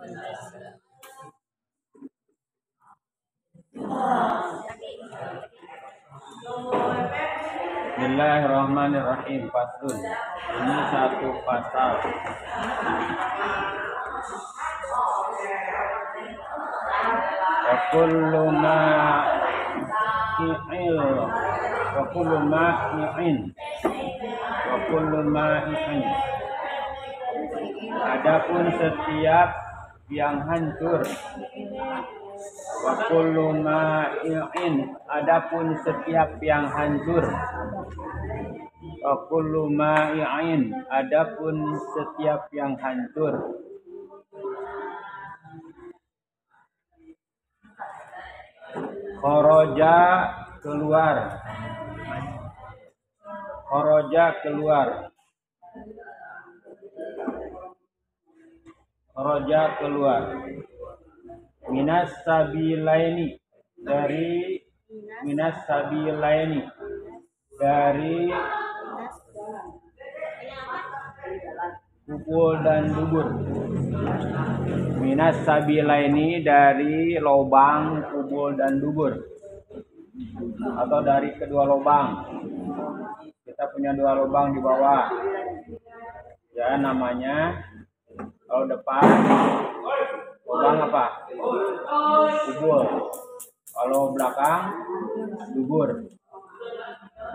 Bismillahirrahmanirrahim. Faslun. Ini satu pasal. Wa kullu ma'i'il wa kullu ma'i'in wa kullu ma'i'in. Adapun setiap yang hancur. Wa kullu ma'i'in. Adapun setiap yang hancur. Wa kullu ma'i'in. Adapun setiap yang hancur. Kharaja keluar. Kharaja keluar. Kharaja keluar. Minas sabilaini. Dari minas sabilaini. Dari kubul dan dubur. Minas sabilaini dari lubang kubul dan dubur, atau dari kedua lubang. Kita punya dua lubang di bawah, ya, namanya kalau depan lubang apa? Kubul. Kalau belakang dubur.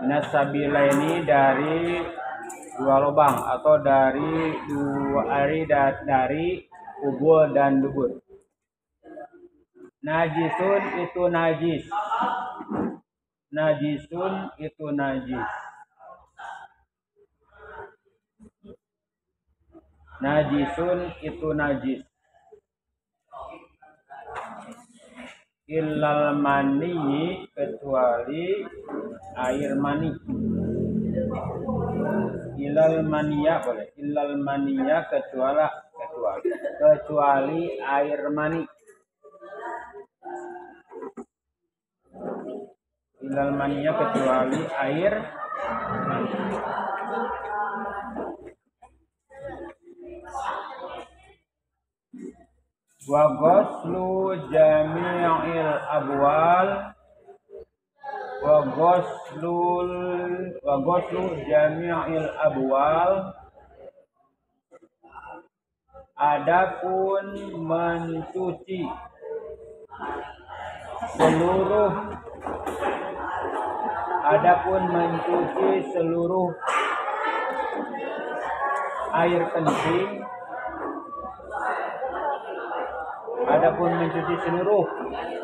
Minas sabilaini dari dua lubang, atau dari kubul dan dubur. Najisun itu najis. Najisun itu najis. Najisun itu najis. Illal mani, kecuali air mani. Illal mania boleh. Illal mania kecuali air mani. Illal mania kecuali air mani. Wa ghuslu jami'il abwal. Wa ghuslu jami'il abwal. Adapun mencuci seluruh air kencing. Adapun mencuci seluruh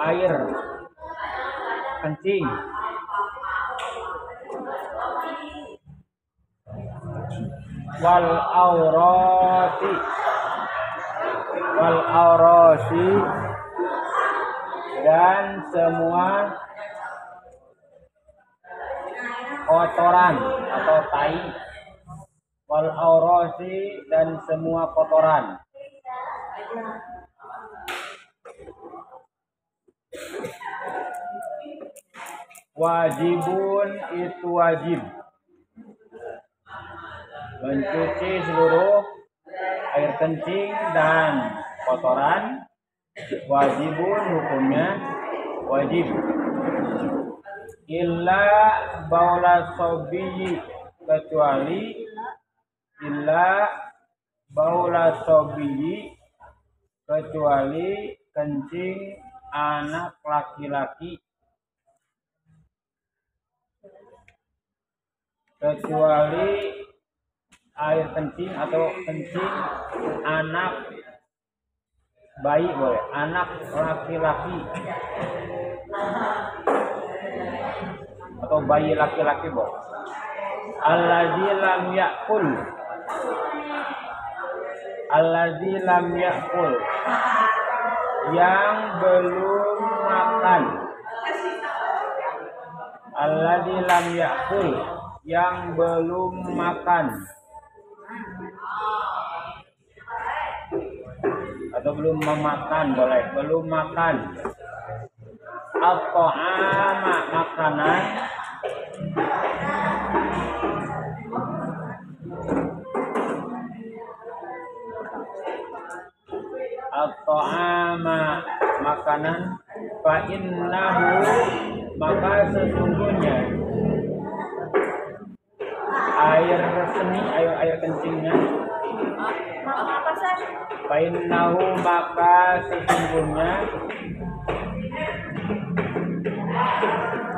air kencing. Wal aurati dan semua kotoran atau tai. Wal aurati dan semua kotoran. Wajibun itu wajib. Mencuci seluruh air kencing dan kotoran. Wajibun hukumnya wajib. Illa baula sobiyi, kecuali kencing anak laki-laki. Kecuali air kencing atau kencing anak bayi boleh, anak laki-laki atau bayi laki-laki boleh. Allazi lam yakul, yang belum makan. Allazi lam yakul, yang belum makan atau belum memakan boleh, belum makan. At-ta'ama, makanan. at-ta'ama makanan, fa innahu maka sesungguhnya air seni, air kencingnya, fa innahu maka sesungguhnya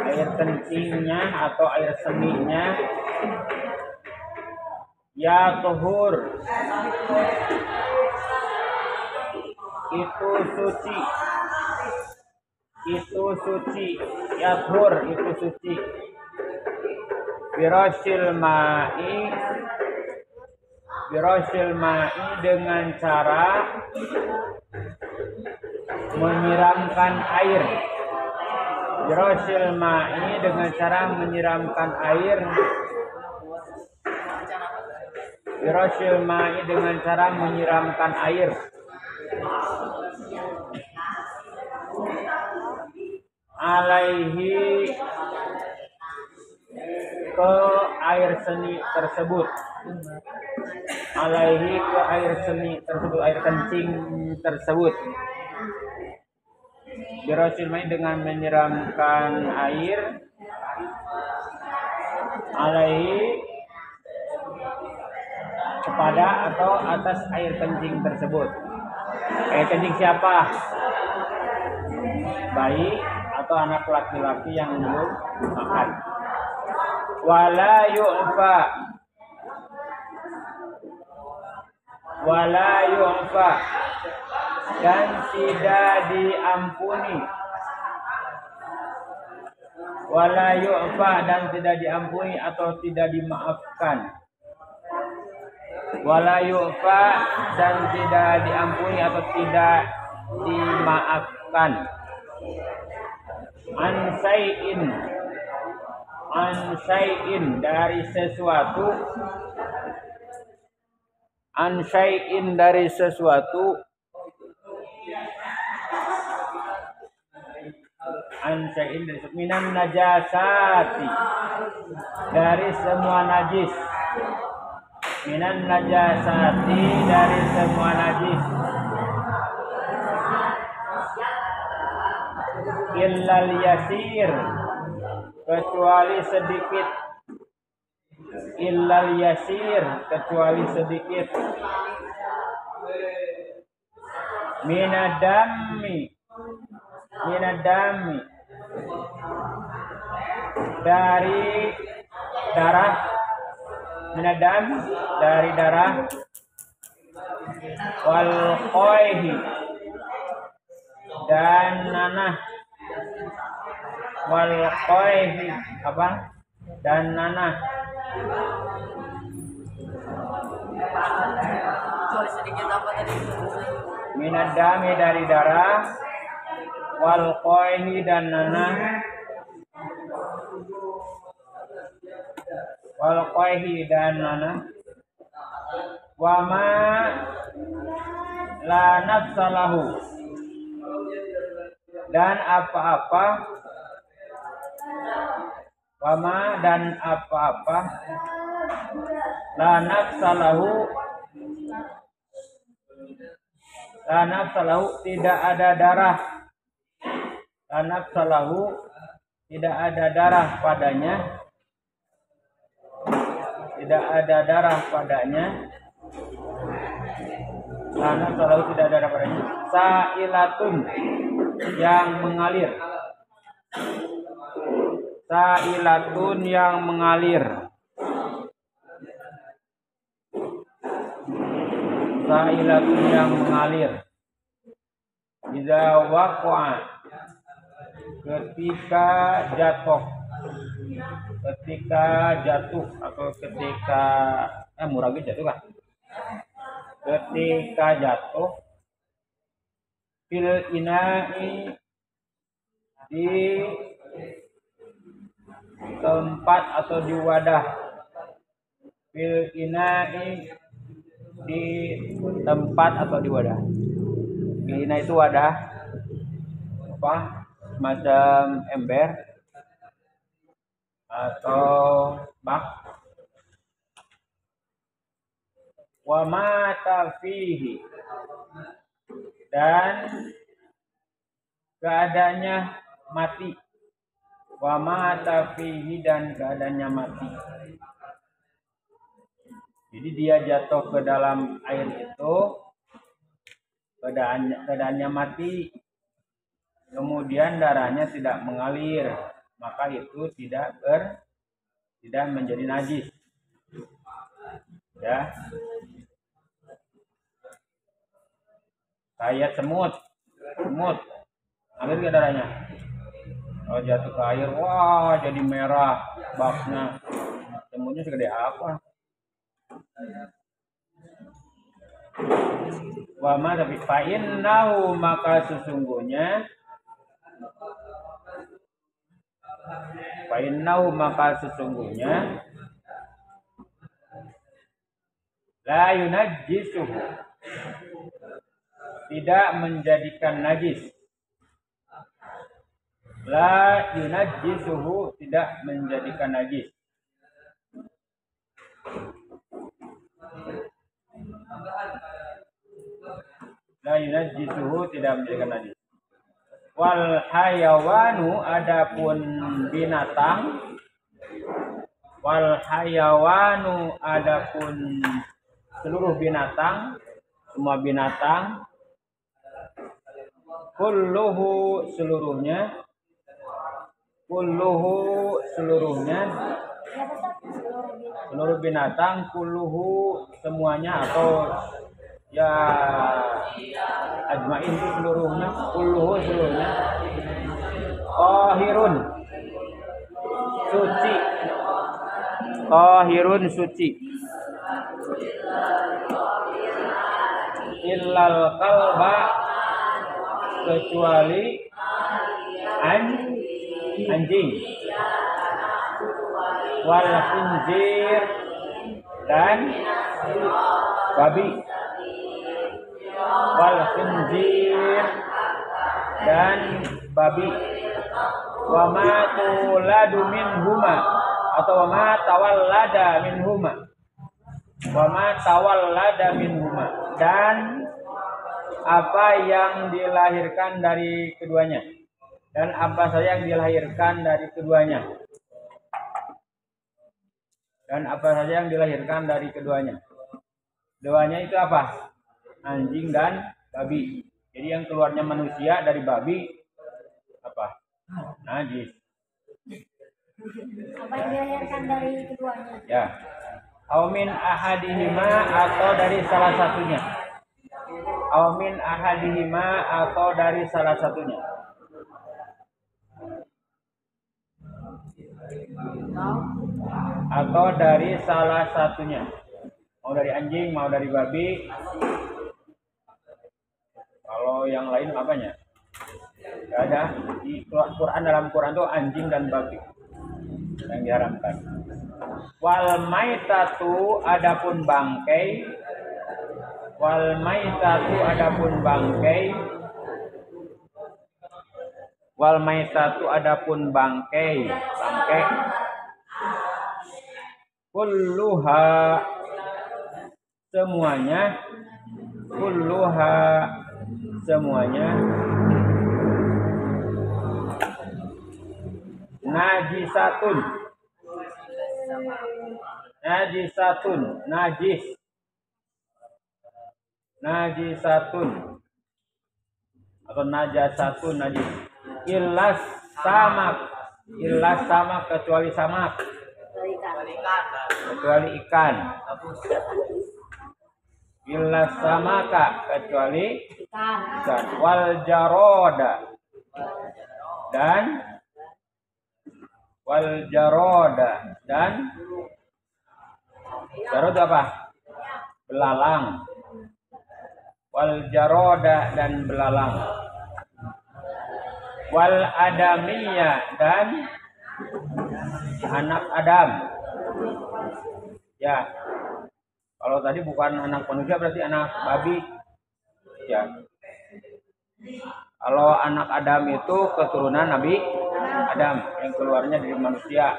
air kencingnya atau air seninya ya tuhur itu suci ya tuhur itu suci birosil ma'i dengan cara menyiramkan air. Birosil ma'i dengan cara menyiramkan air. Birosil ma'i dengan cara menyiramkan air. Alaihi ke air seni tersebut. Alaihi ke air seni tersebut, air kencing tersebut. Birosil ma'i dengan menyiramkan air. Alaihi kepada atau atas air kencing tersebut. Air kencing siapa? Bayi atau anak laki-laki yang belum makan. Wala yu'fa dan tidak diampuni. Wala yu'fa dan tidak diampuni atau tidak dimaafkan. Wala yu'fa dan tidak diampuni atau tidak dimaafkan. An syai'in dari sesuatu. An syai'in dari sesuatu. An syai'in dari minan najasati dari semua najis. Minan najasati dari semua najis. Illal yasir kecuali sedikit. Illal yasir kecuali sedikit. Minadami dari darah. Minadam dari darah. Wal qoihi dan nanah. Wal qoihi apa? Dan nanah. Minadami dari darah. Wal qoihi dan nanah. Wal qoihi dan nanah. Wama la nafsalahu dan apa-apa. Wama dan apa-apa. La nafsalahu tidak ada darah. La nafsalahu tidak ada darah padanya. Tidak ada darah padanya. La nafsalahu tidak ada darah padanya. Sa'ilatun yang mengalir. Sa'ilatun yang mengalir. Sa'ilatun yang mengalir. Idza waqa'a ketika jatuh. Ketika jatuh atau ketika muragi jatuh kan? Ketika jatuh fil ina'i di tempat atau di wadah. Fil ina'i di tempat atau di wadah. Fil ina itu wadah apa? Semacam ember atau bak. Wa mata fihi dan keadaannya mati. Wa mata fihi dan keadaannya mati. Jadi dia jatuh ke dalam air itu keadaannya mati. Kemudian darahnya tidak mengalir, maka itu tidak menjadi najis. Ya. Kayak semut. Alir ke darahnya. Kalau jatuh ke air, wah jadi merah baknya. Semutnya segede apa? Wa ma tapi fa innahu maka sesungguhnya la yunajjisuhu tidak menjadikan najis. La yunajjisuhu tidak menjadikan najis. La yunajjisuhu tidak menjadikan najis. Wal hayawanu adapun binatang. Wal hayawanu adapun seluruh binatang, semua binatang. Kulluhu seluruhnya. Seluruh binatang, kulluhu semuanya atau ya ajmain itu seluruhnya, kulluhu seluruhnya. Tahirun suci. Illal kalba kecuali anjing. Wal khinzir dan babi. Wal khinzir dan babi. Wa ma tuladu minhuma atau wa ma tawallada minhuma. Wa ma tawallada minhuma dan apa yang dilahirkan dari keduanya. Dan apa saja yang dilahirkan dari keduanya. Keduanya itu apa? Anjing dan babi. Jadi yang keluarnya manusia dari babi apa? Najis. Apa yang dilahirkan dari keduanya? Ya. Aw min ahadihima atau dari salah satunya. Mau dari anjing, mau dari babi. Kalau yang lain apanya? Gak ada. Di dalam Quran itu anjing dan babi yang diharamkan. Wal maitatu adapun bangkai. Kulluha semuanya najisatun atau najasatun najis. Illas samak kecuali ikan. Illas samaka kecuali ikan. Wal jaroda dan jarod apa? Belalang. Wal jaroda dan belalang. Wal adamiyah dan anak Adam. Ya. Kalau tadi bukan anak manusia berarti anak babi. Ya. Kalau anak Adam itu keturunan Nabi Adam yang keluarnya dari manusia.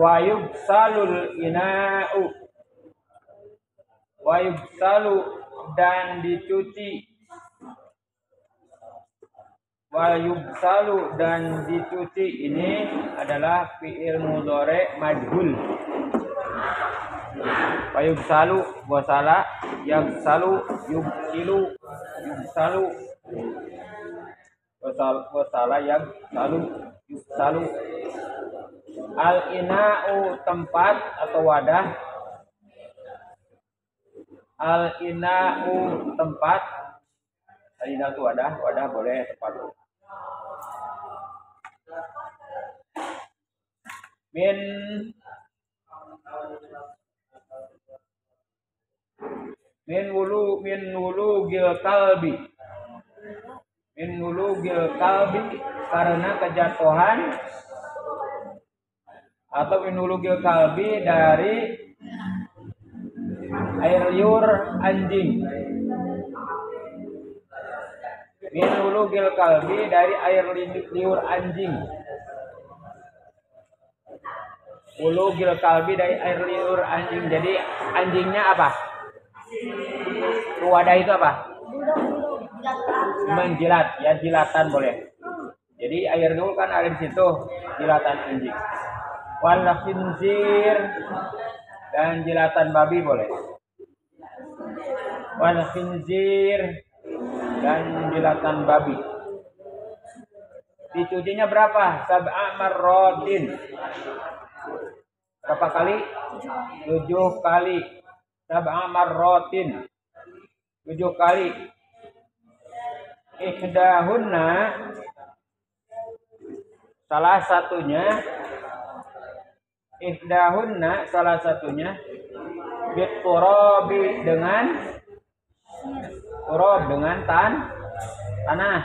Wa yubsalul ina'u. dan dicuci. Wa yugsalu dan dicuci ini adalah fi'il mudhari' majhul. Wa yugsalu wasala yagsalu yugsilu yugsalu wasala yagsalu yugsalu. Al-ina'u tempat atau wadah. Al-ina'u tempat. Al-ina'u itu wadah, wadah boleh tempat. Min wulugil kalbi. Min wulugil kalbi karena kejatuhan, atau min wulugil kalbi dari air liur anjing. Min wulugil kalbi dari air liur anjing. Wulugil kalbi dari air liur anjing. Jadi anjingnya apa? Wadah itu apa? Menjilat, ya jilatan boleh. Jadi air liur kan ada di situ, jilatan anjing. Wal khinzir dan jilatan babi boleh. Wal khinzir dan jilatan babi. Dicucinya berapa? Sab'a marratin. Berapa kali? 7 kali. Sab'a marratin. 7 kali. Ihdahunna salah satunya biturabi dengan turab dengan tanah.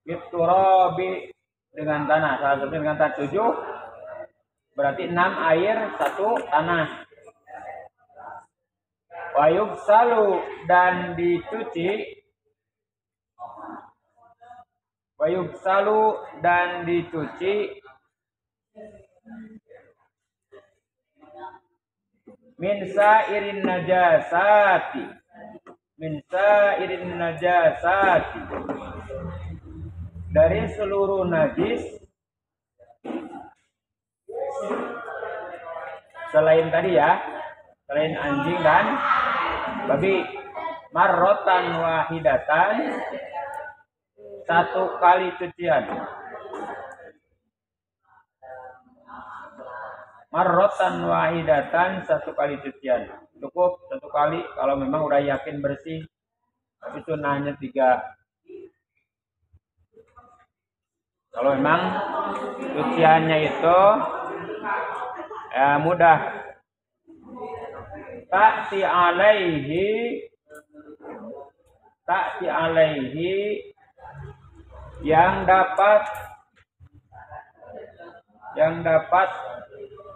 Biturabi dengan tanah, salah satunya dengan tanah. 7 berarti 6 air, 1 tanah. Wa yugsalu dan dicuci. Wa yugsalu dan dicuci min sa'irin najasati. Min sa'irin najasati dari seluruh najis selain tadi ya, selain anjing dan babi. Marrotan wahidatan 1 kali cucian. Marrotan wahidatan 1 kali cucian. Cukup 1 kali kalau memang udah yakin bersih. Tapi sunahnya 3. Kalau memang cuciannya itu mudah. Ta'ti alaihi yang dapat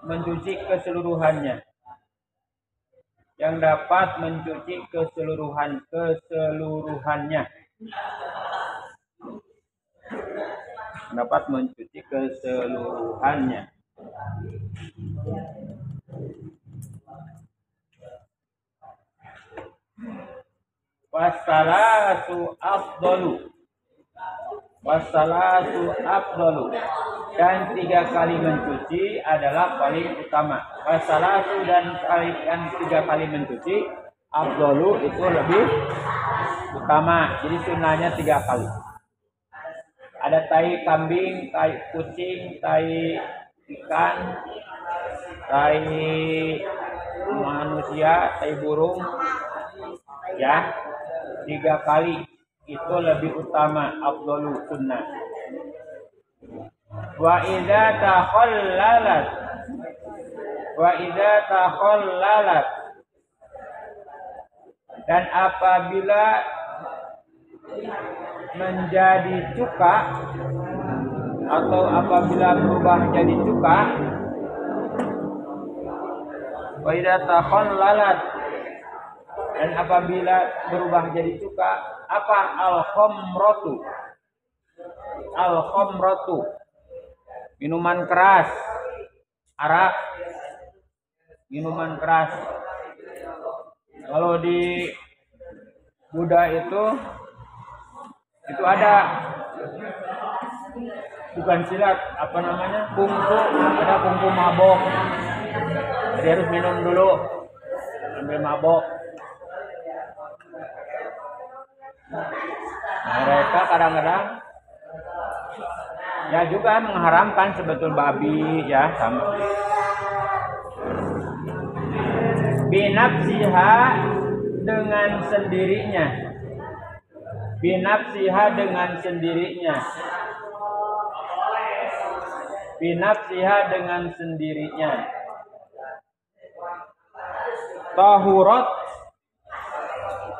mencuci keseluruhannya. Yang dapat mencuci keseluruhannya. Dapat mencuci keseluruhannya. Wassalatu afdalu dan 3 kali mencuci adalah paling utama. Wassalatu dan 3 kali mencuci afdalu itu lebih utama. Jadi sunnahnya 3 kali. Ada tai kambing, tai kucing, tai ikan, tai manusia, tai burung, ya 3 kali itu lebih utama, afdalu sunnah. Wa idza takhallalat dan apabila menjadi cuka atau apabila berubah jadi cuka. Wa idza takhallalat dan apabila berubah jadi cuka, apa? Al-khamratu minuman keras, arak. minuman keras. Kalau di Buddha itu ada bukan silat, apa namanya, kungfu, ada kungfu mabok. Jadi harus minum dulu sambil mabok. Nah, mereka kadang-kadang ya juga mengharamkan sebetul babi ya, sama. Binafsiha dengan sendirinya. Binafsiha dengan sendirinya. Binafsiha dengan sendirinya. Tahurat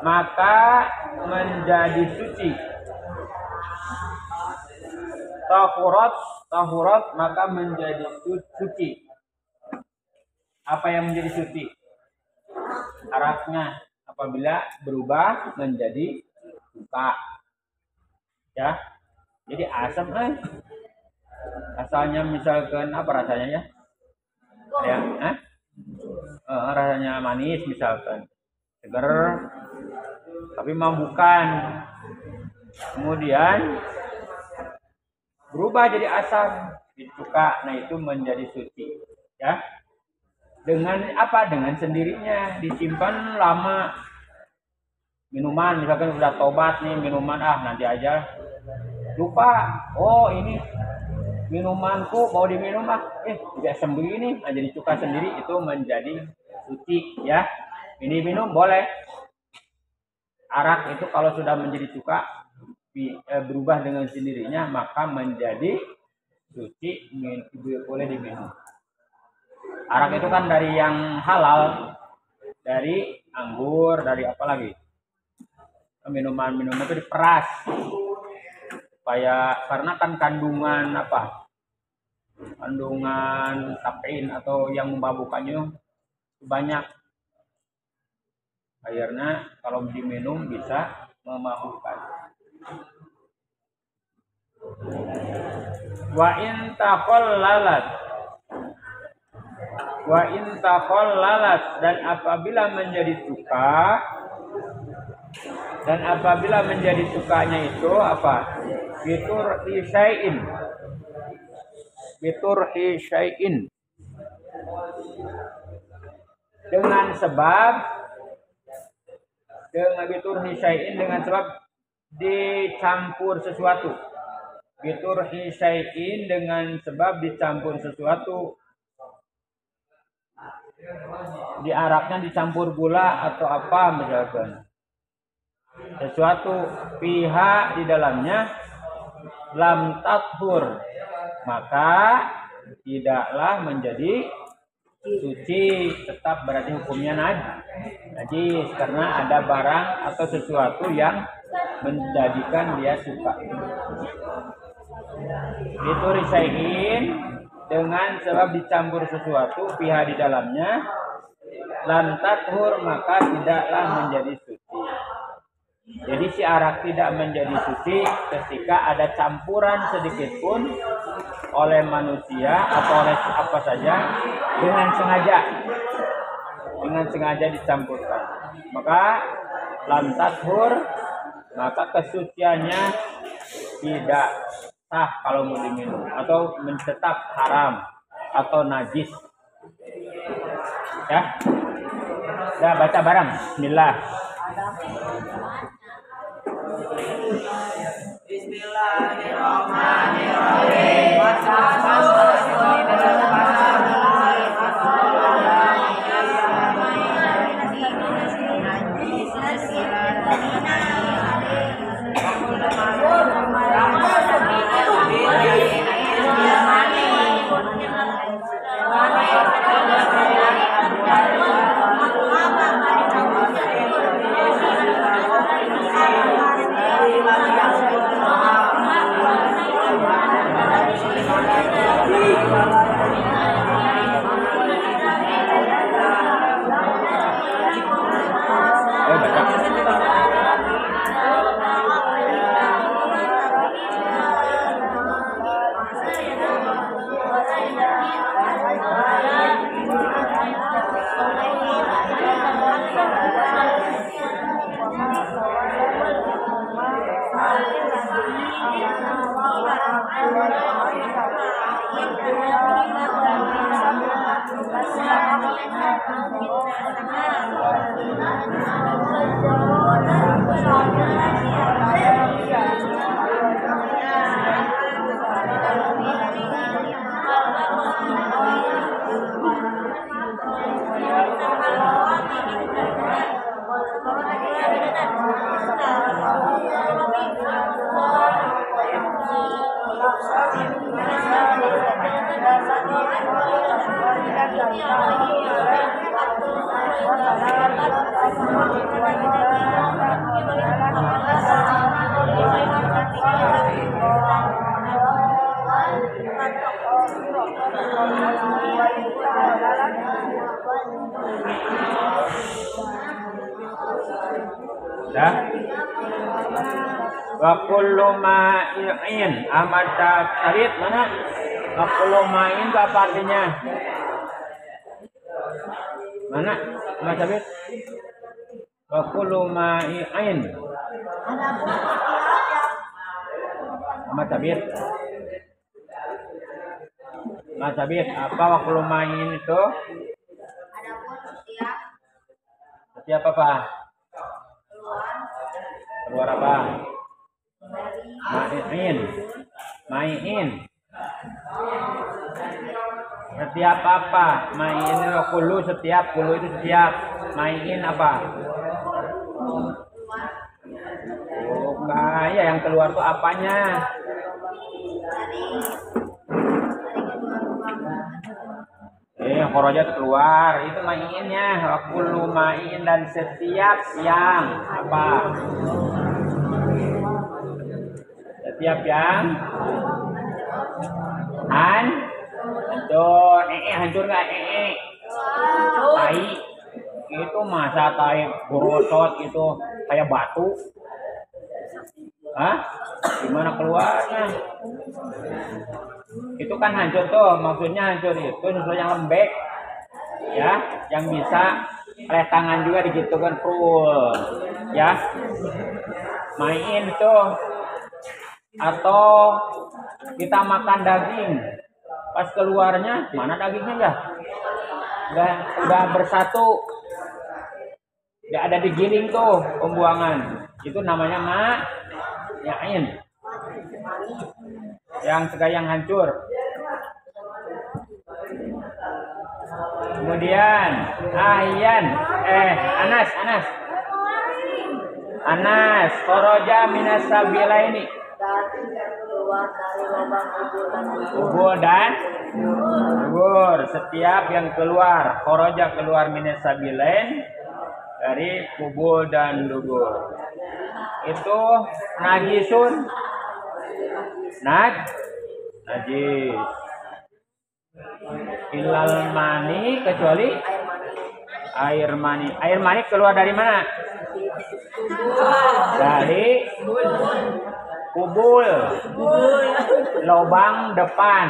maka menjadi suci. Tahurat maka menjadi suci. Apa yang menjadi suci? Araknya apabila berubah menjadi cuka. Ya. Jadi asam asalnya misalkan apa rasanya ya? Ya, rasanya manis misalkan. Seger tapi mambukan. Kemudian berubah jadi asam, cuka. Nah, itu menjadi suci, ya. Dengan apa? Dengan sendirinya, disimpan lama. Minuman misalkan sudah tobat nih, minuman nanti aja. Lupa, oh ini minumanku mau diminum tidak sembuh ini, jadi cuka sendiri, itu menjadi suci, ya. Ini minum boleh. Arak itu kalau sudah menjadi cuka berubah dengan sendirinya maka menjadi suci, boleh diminum. Arak itu kan dari yang halal, dari anggur, dari apa lagi? Minuman-minuman itu diperas supaya, karena kan kandungan kafein atau yang memabukkannya banyak. Akhirnya kalau diminum bisa memabukkan. Wa in takhallalat dan apabila menjadi cuka, dan apabila menjadi cukanya itu apa? Biturhi syai'in dengan sebab dicampur sesuatu. Biturhi syai'in dengan sebab dicampur sesuatu. Di araknya dicampur gula atau apa misalkan. Sesuatu pihak di dalamnya lam tathur, maka tidaklah menjadi suci, tetap berarti hukumnya najis karena ada barang atau sesuatu yang menjadikan dia suka. Itu risain dengan sebab dicampur sesuatu pihak di dalamnya lam tathur, maka tidaklah menjadi suci. Jadi si arak tidak menjadi suci ketika ada campuran sedikit pun oleh manusia atau oleh apa saja dengan sengaja dicampurkan. Maka lam tathur, maka kesuciannya tidak sah kalau mau diminum atau tetap haram atau najis. Ya. Dah baca bareng. Bismillah. Bismillahirrahmanirrahim. Dah. Wa kullu ma'in amat tarit mana? Wa kullu ma'in itu apa artinya? Mana? Amat tarit. Wa kullu ma'in. Amat tarit. Amat tarit apa wa kullu ma'in itu? Setiap apa? Keluar apa? Ma'in. Setiap apa? Ma'in itu kulu setiap, kulu itu setiap. Ma'in apa? Bukan, ya yang keluar tuh apanya? Khorojat keluar, itu ma'innya. Wakulu ma'in dan setiap yang apa? Setiap yang hancur, hancur nggak? Tai itu masa tai gorosot itu kayak batu. Hah? Gimana keluarnya? Itu kan hancur tuh, maksudnya hancur itu sesuatu yang lembek, ya, yang bisa oleh tangan juga digitukan full, ya. Main tuh, atau kita makan daging, pas keluarnya mana dagingnya ya? Udah bersatu, udah ada digiling tuh pembuangan, itu namanya ma'in. Yang yang hancur. Kemudian Anas kharaja minas sabilaini. Kubur dan dubur. Setiap yang keluar, kharaja keluar minas sabilain dari kubur dan dubur. Itu najisun. Najis. Ilal mani kecuali air mani. Air mani keluar dari mana? Dari kubul, lubang depan,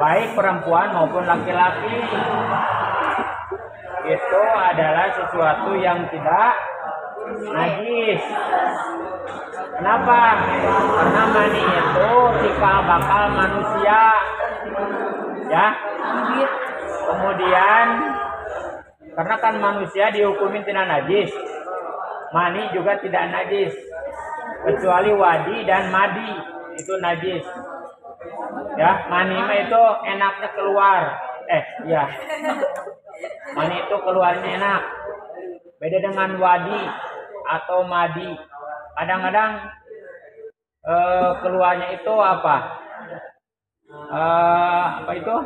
baik perempuan maupun laki-laki. Itu adalah sesuatu yang tidak najis. Kenapa? Karena mani itu cikal bakal manusia, ya. Kemudian karena kan manusia dihukumin tidak najis, mani juga tidak najis, kecuali wadi dan madi itu najis. Ya, mani itu enaknya keluar, ya. Mani itu keluarnya enak. Beda dengan wadi atau madi. Kadang-kadang keluarnya itu apa? Apa itu?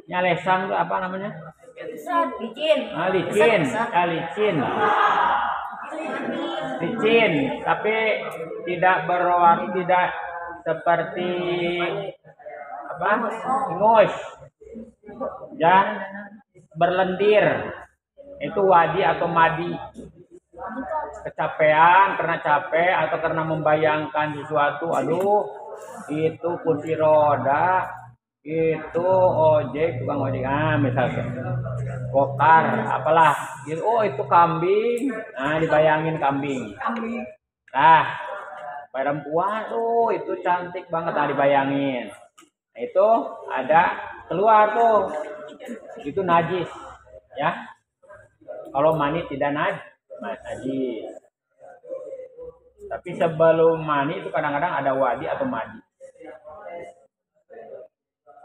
Nyalesang itu apa namanya? Licin. Tapi tidak berwarna, tidak seperti apa? Ingus. Dan berlendir. Itu wadi atau madi. Kecapean, karena capek atau karena membayangkan sesuatu, aduh itu kursi roda, itu ojek, tukang ojek, misalnya gokar, apalah gitu. Oh itu kambing, dibayangin kambing. Perempuan, itu cantik banget, dibayangin. itu ada keluar tuh, itu najis, ya. Kalau mani tidak najis. Tapi sebelum mani itu kadang-kadang ada wadi atau madi.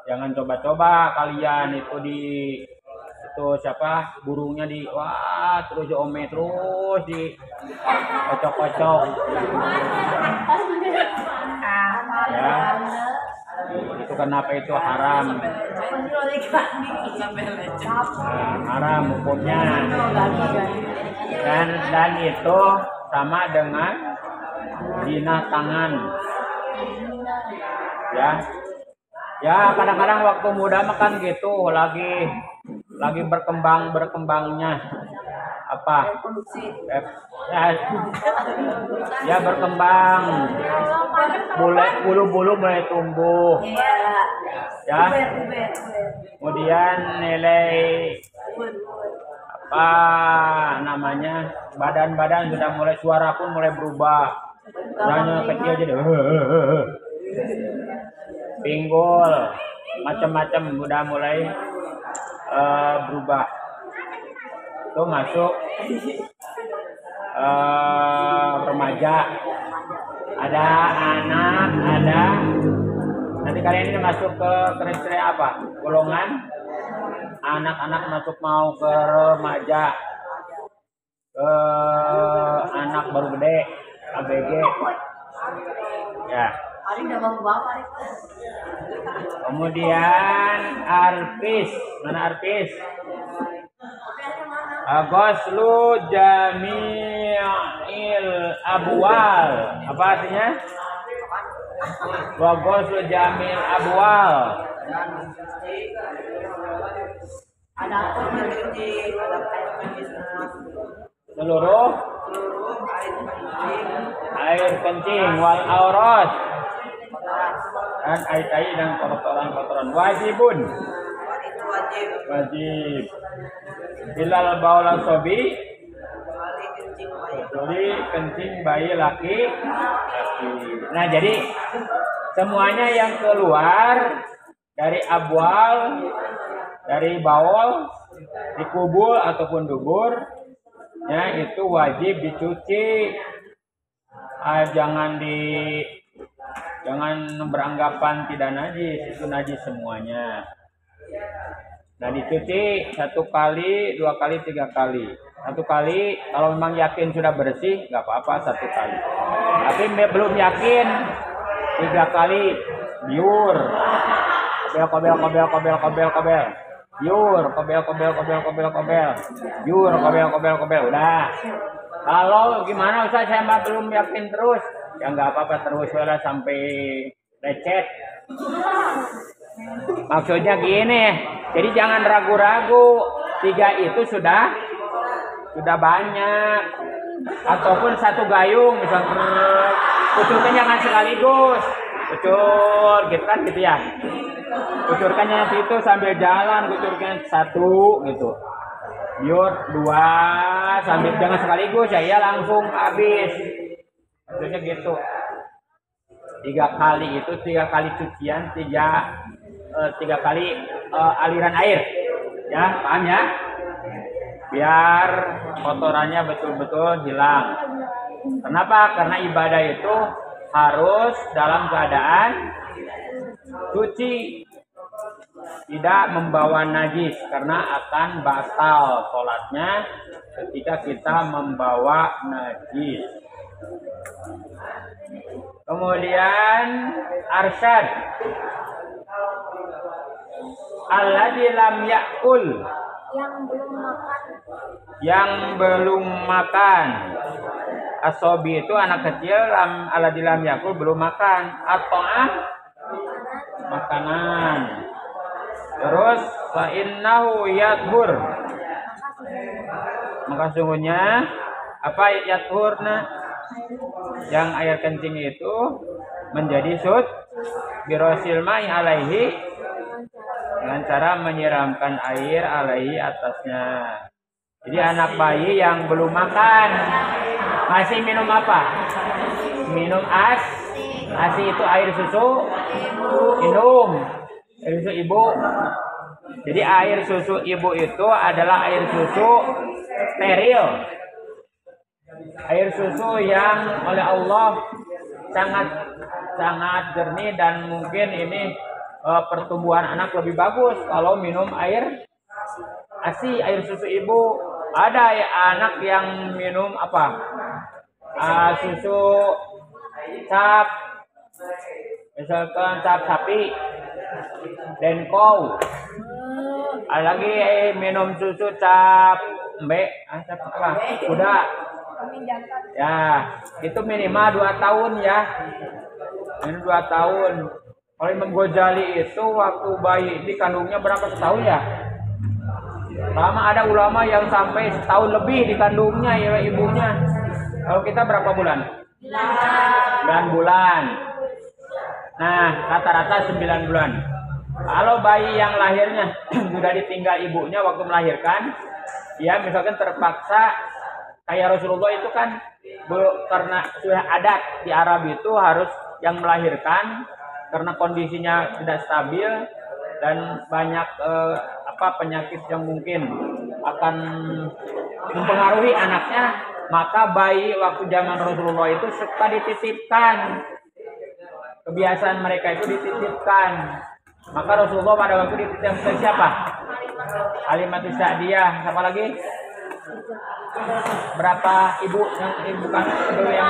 Jangan coba-coba kalian itu siapa burungnya terus diome terus di kocok-kocok. Ya. Itu kenapa itu haram? Haram hukumnya. Dan itu sama dengan zina tangan. Ya kadang-kadang waktu muda makan gitu lagi berkembangnya apa ya berkembang, bulu-bulu mulai tumbuh, ya. Kemudian nilai apa namanya badan sudah mulai, suara pun mulai berubah, suaranya kecil jadi pinggul, macam-macam udah mulai berubah. Itu masuk remaja. Ada anak, nanti kalian ini masuk ke kriteria apa? Golongan anak-anak masuk mau ke remaja, ke anak baru gede, ABG, ya. Kemudian artis, mana artis? Ghuslu jami'il abwal. Apa artinya? Ghuslu jami'il abwal. Seluruh air kencing wal aurat dan air tai dan kotoran wajib. Bilal baula sobi, kecuali kencing bayi laki. Nah jadi semuanya yang keluar dari abwal, dari baul, dikubul ataupun dubur, ya itu wajib dicuci. Jangan beranggapan tidak najis, itu najis semuanya. Nah dicuci 1 kali, 2 kali, 3 kali. 1 kali kalau memang yakin sudah bersih nggak apa-apa 1 kali. Tapi belum yakin 3 kali biur. Kobel. Biur, kobel. Udah. Kalau gimana Ustaz saya belum yakin terus, ya nggak apa-apa terus lah sampai lecet. Maksudnya gini, jadi jangan ragu-ragu, 3 itu sudah banyak. Ataupun 1 gayung misalnya, kucurkan jangan sekaligus, kucur gitu kan gitu ya. Kucurkannya itu sambil jalan, kucurkan 1 gitu. Biur 2 sambil jangan sekaligus ya langsung habis. Maksudnya gitu. 3 kali itu 3 kali cucian, 3 kali aliran air, ya paham ya? Biar kotorannya betul-betul hilang. Kenapa? Karena ibadah itu harus dalam keadaan suci, tidak membawa najis, karena akan batal sholatnya ketika kita membawa najis. Kemudian arsyad alladzi lam yakul, yang belum makan. Asobi itu anak kecil, alladzi lam yakul belum makan, atau makanan. Terus fa innahu yathur, maka sungguhnya apa yathurna, yang air kencing itu menjadi sud birosil ma'i alaihi, dengan cara menyiramkan air alaihi atasnya. Jadi anak bayi yang belum makan masih minum apa? Minum ASI itu air susu, minum. Air susu ibu. Jadi air susu ibu itu adalah air susu steril. Air susu yang oleh Allah sangat jernih dan mungkin ini pertumbuhan anak lebih bagus kalau minum air ASI, air susu ibu. Ada ya anak yang minum susu cap, misalkan cap sapi, Denko. Ada lagi minum susu cap kuda. Ya, itu minimal 2 tahun ya. Ini 2 tahun. Kalau Imam Ghazali itu waktu bayi dikandungnya berapa setahun ya? Lama ada ulama yang sampai setahun lebih dikandungnya ya ibunya. Kalau kita berapa bulan? 9 bulan. Nah, rata-rata 9 bulan. Kalau bayi yang lahirnya sudah ditinggal ibunya waktu melahirkan, ya misalkan terpaksa kayak Rasulullah itu kan karena sudah adat di Arab itu harus yang melahirkan karena kondisinya tidak stabil dan banyak penyakit yang mungkin akan mempengaruhi anaknya, maka bayi waktu zaman Rasulullah itu suka dititipkan. Kebiasaan mereka itu dititipkan. Maka Rasulullah pada waktu dititipkan ke siapa? Halimatus Sa'diyah. Siapa lagi? Berapa ibu yang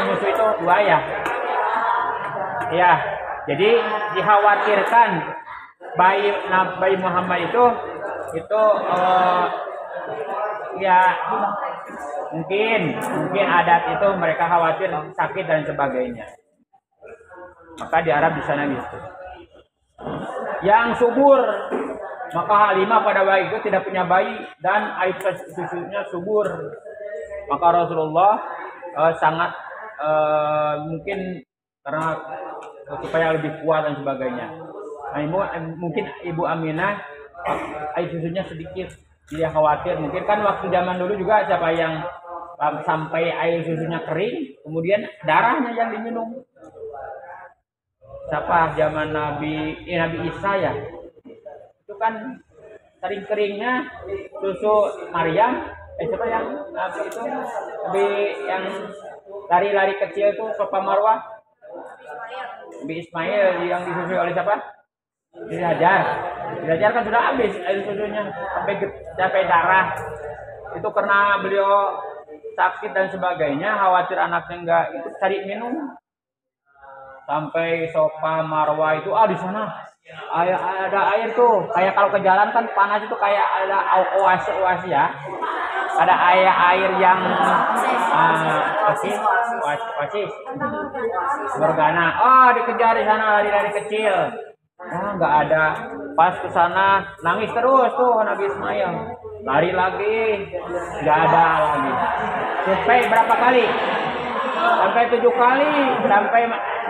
menyusui itu? 2 ya? Ya. Jadi dikhawatirkan bayi Muhammad itu ya mungkin adat itu mereka khawatir sakit dan sebagainya. Maka di Arab di sana gitu. Yang subur, maka Halimah pada bayi itu tidak punya bayi dan air susunya subur. Maka Rasulullah sangat mungkin karena supaya lebih kuat dan sebagainya. Nah, mungkin Ibu Aminah air susunya sedikit, tidak khawatir. Mungkin kan waktu zaman dulu juga siapa yang sampai air susunya kering, kemudian darahnya yang diminum. Siapa zaman Nabi Isa ya? Itu kan kering-keringnya susu Maryam. Siapa yang Nabi itu? Nabi yang lari-lari kecil itu Safa Marwah. Nabi Ismail yang disusui oleh siapa? Dihajar kan sudah habis air susunya sampai darah. Itu karena beliau sakit dan sebagainya, khawatir anaknya enggak itu cari minum. Sampai Safa Marwah itu di sana ada air tuh. Kayak kalau ke jalan kan panas itu kayak ada oasis ya. Ada air yang oasis bergana. Dikejar di sana lari-lari kecil. Nggak ada. Pas ke sana nangis terus tuh Nabi Ismail. Lari lagi, nggak ada lagi. Sampai berapa kali? Sampai 7 kali.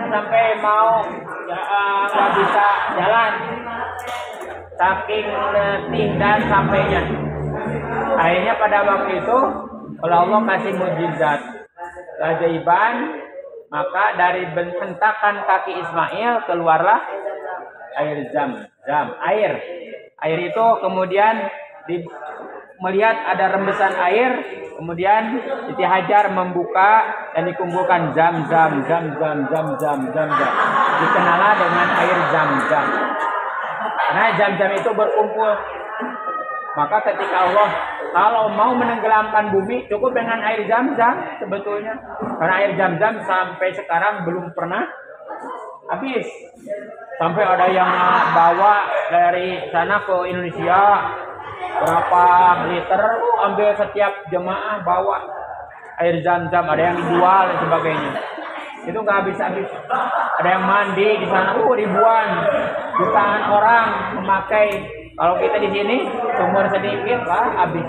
Sampai mau nggak bisa jalan. Saking letih dan sampainya. Akhirnya pada waktu itu kalau Allah kasih mukjizat keajaiban, maka dari hentakan kaki Ismail keluarlah air zam-zam. Air itu kemudian melihat ada rembesan air, kemudian Siti Hajar membuka dan dikumpulkan zam-zam. Dikenallah dengan air zam-zam. Karena zam-zam itu berkumpul. Maka ketika Allah kalau mau menenggelamkan bumi cukup dengan air zam-zam sebetulnya. Karena air zam-zam sampai sekarang belum pernah habis. Sampai ada yang bawa dari sana ke Indonesia berapa liter, ambil setiap jemaah bawa air zam-zam, ada yang dijual dan sebagainya. Itu nggak habis-habis. Ada yang mandi di sana, ribuan, jutaan orang memakai. Kalau kita di sini sumur sedikit lah habis.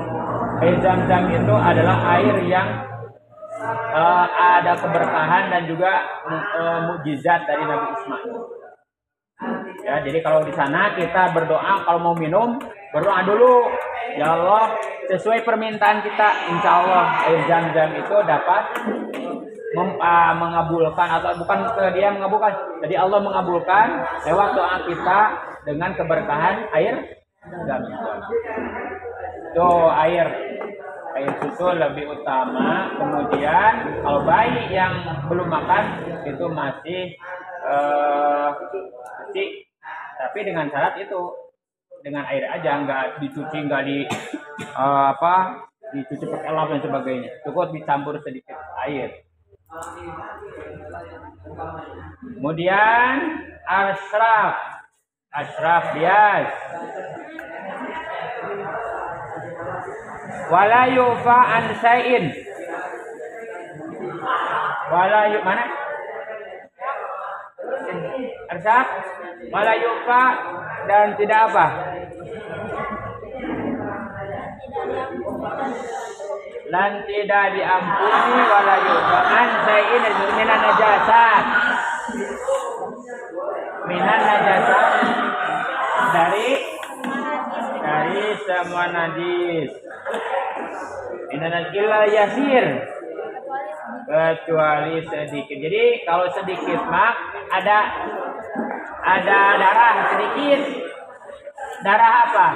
Air zam-zam itu adalah air yang ada keberkahan dan juga mukjizat dari Nabi Ismail. Ya, jadi kalau di sana kita berdoa kalau mau minum berdoa dulu. Ya Allah, sesuai permintaan kita, insya Allah air zam-zam itu dapat mengabulkan atau bukan dia mengabulkan. Jadi Allah mengabulkan lewat doa kita dengan keberkahan air zam-zam. Tuh air susu lebih utama. Kemudian kalau bayi yang belum makan itu masih kecil, tapi dengan syarat itu dengan air aja, nggak dicuci, nggak dicuci pakai lap dan sebagainya. Cukup dicampur sedikit air. Kemudian ashraf bias. Wala yufa an syai'in. Mana? Ashraf wala yufa dan tidak apa? Dan tidak diampuni wala yufa an syai'in minan najasat. Minan najasat dari semua najis. Minan illa yasir, kecuali sedikit. Jadi kalau sedikit mak ada darah sedikit. Darah apa?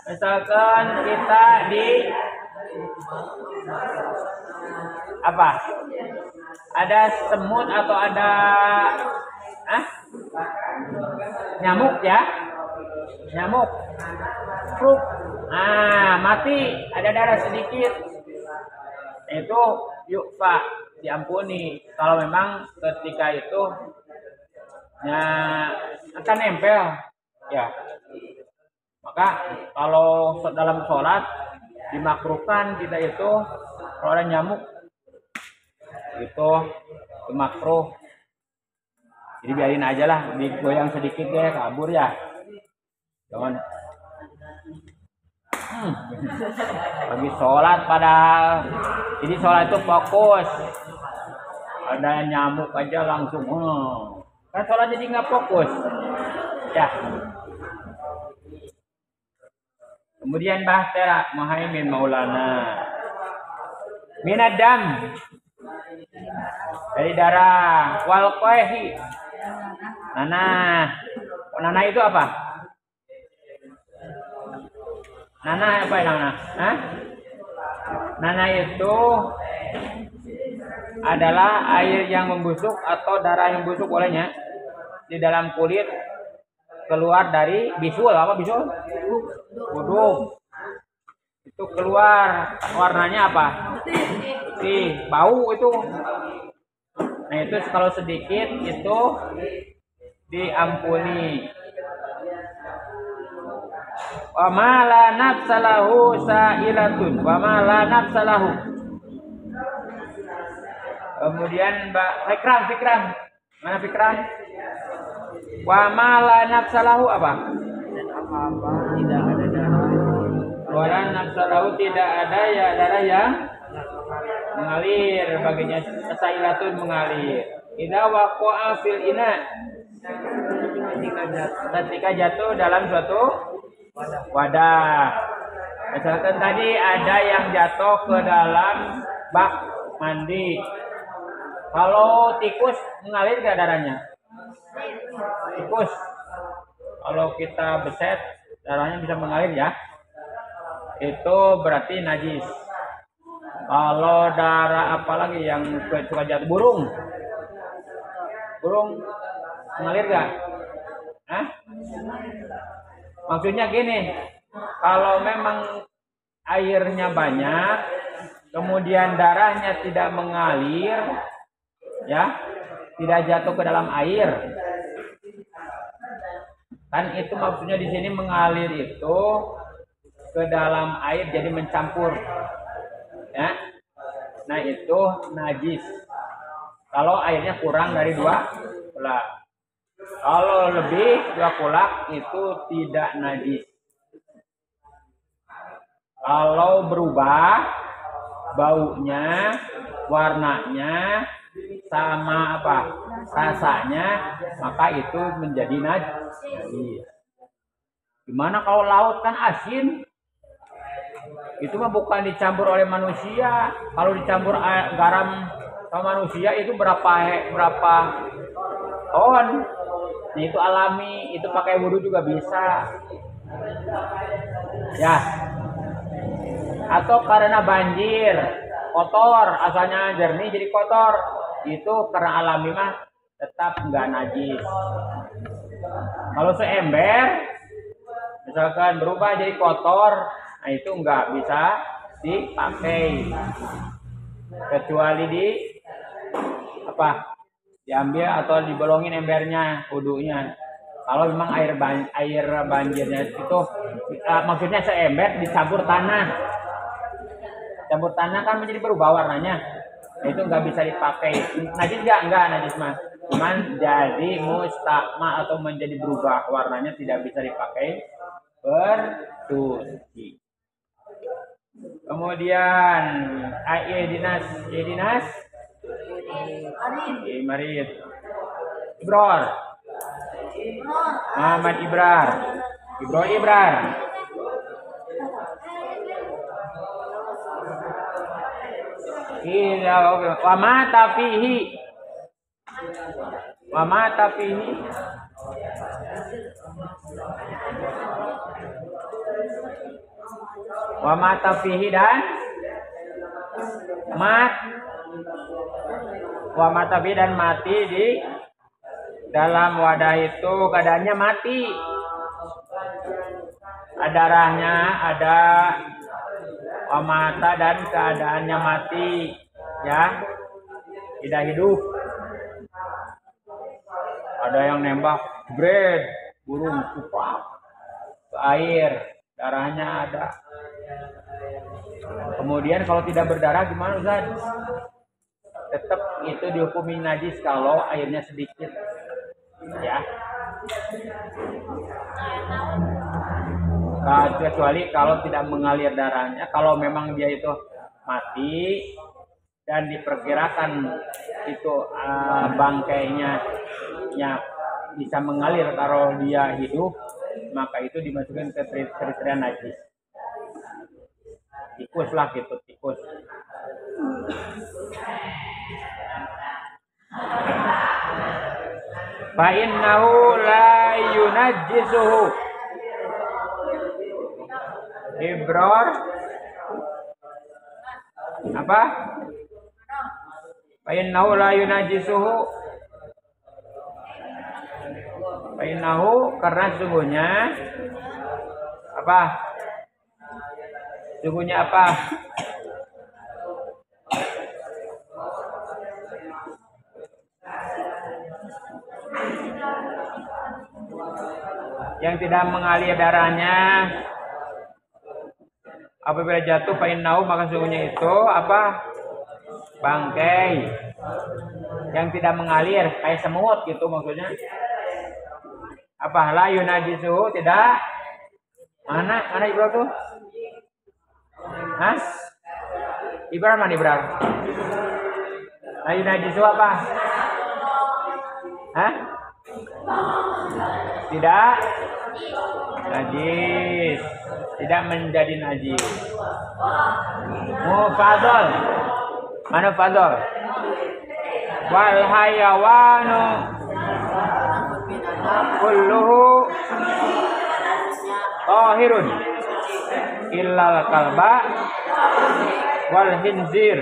Misalkan kita di apa? Ada semut atau ada nyamuk ya? Nyamuk. Kruk. Mati, ada darah sedikit. Itu yukfa, diampuni. Kalau memang ketika itu akan nempel, ya. Maka kalau dalam sholat dimakruhkan kita itu kalau ada nyamuk itu makruh. Jadi biarin aja lah, digoyang sedikit deh, kabur ya. Jangan lagi sholat padahal. Jadi sholat itu fokus. Ada nyamuk aja langsung kan sholat jadi nggak fokus ya. Kemudian bahtera Muhaimin Maulana minadam dari darah wal qaihi. Nanah itu apa? Nanah apa ya nanah? Nanah itu adalah air yang membusuk atau darah yang busuk bolehnya di dalam kulit keluar dari bisul. Apa bisul? Wudhu. Itu keluar warnanya apa? Putih, bau itu. Nah itu kalau sedikit itu diampuni. Wa ma la nafsalahu sa'ilatun wa ma la nafsalahu. Kemudian Fikram. Mana Fikram? Wa ma la nafsalahu apa? Dan apa-apa tidak ada darah. Wa la nafsalahu tidak ada ya darah yang mengalir, baginya sa'ilatun mengalir. Idza waqa'a fil ina. Ketika jatuh dalam suatu wadah. Misalkan tadi ada yang jatuh ke dalam bak mandi. Kalau tikus mengalir ke darahnya? Tikus. Kalau kita beset, darahnya bisa mengalir ya. Itu berarti najis. Kalau darah apalagi yang suka jatuh? Burung mengalir gak? Maksudnya gini, kalau memang airnya banyak, kemudian darahnya tidak mengalir, ya, tidak jatuh ke dalam air, kan itu maksudnya di sini mengalir itu ke dalam air jadi mencampur, ya. Nah itu najis. Kalau airnya kurang dari 2 kulak. Kalau lebih 2 kulak itu tidak najis. Kalau berubah baunya, warnanya, sama rasanya, maka itu menjadi najis. Gimana kalau laut kan asin? Itu mah bukan dicampur oleh manusia. Kalau dicampur garam sama manusia itu berapa ton? Nah, itu alami, itu pakai wudhu juga bisa. Ya. Atau karena banjir, kotor, asalnya jernih jadi kotor. Itu karena alami mah tetap nggak najis. Kalau seember, misalkan berubah jadi kotor, nah itu nggak bisa dipakai. Kecuali diambil atau dibolongin embernya, wudhunya. Kalau memang air banjirnya itu maksudnya seember dicampur tanah. Campur tanah kan menjadi berubah warnanya. Nah, itu nggak bisa dipakai. Najis enggak najis mah. Cuman jadi mustakma atau menjadi berubah warnanya, tidak bisa dipakai bersuci. Kemudian Dinas Marid Ibrar Muhammad Ibrar wa mata fihi dan mati di dalam wadah itu, keadaannya mati. Darahnya ada, wamata dan keadaannya mati, ya, tidak hidup. Ada yang nembak burung kupak ke air, darahnya ada. Kemudian kalau tidak berdarah gimana Ustaz? Tetap itu dihukumi najis kalau airnya sedikit, ya. Kecuali kalau tidak mengalir darahnya. Kalau memang dia itu mati dan diperkirakan itu bangkainya bisa mengalir kalau dia hidup, maka itu dimasukkan ke kriteria najis. Tikus lah gitu, tikus. Fa innahu la yunajjisuhu. Ibrar apa? Fa innahu la yunajjisuhu. Fa innahu, karena sungguhnya apa? Sungguhnya apa? Yang tidak mengalir darahnya apabila jatuh, fa innahu, maka sungguhnya itu apa? Bangkai yang tidak mengalir, kayak semut gitu maksudnya. Apa? La yunajisuhu, tidak. Mana Ibrahim tuh? Hah? Ibrahim mana Ibrahim? La yunajisuhu apa? Hah? Tidak najis, tidak menjadi najis. Mufadol, mana fadol? Wal hayawanu kulluhu tahirun illal kalba wal hinzir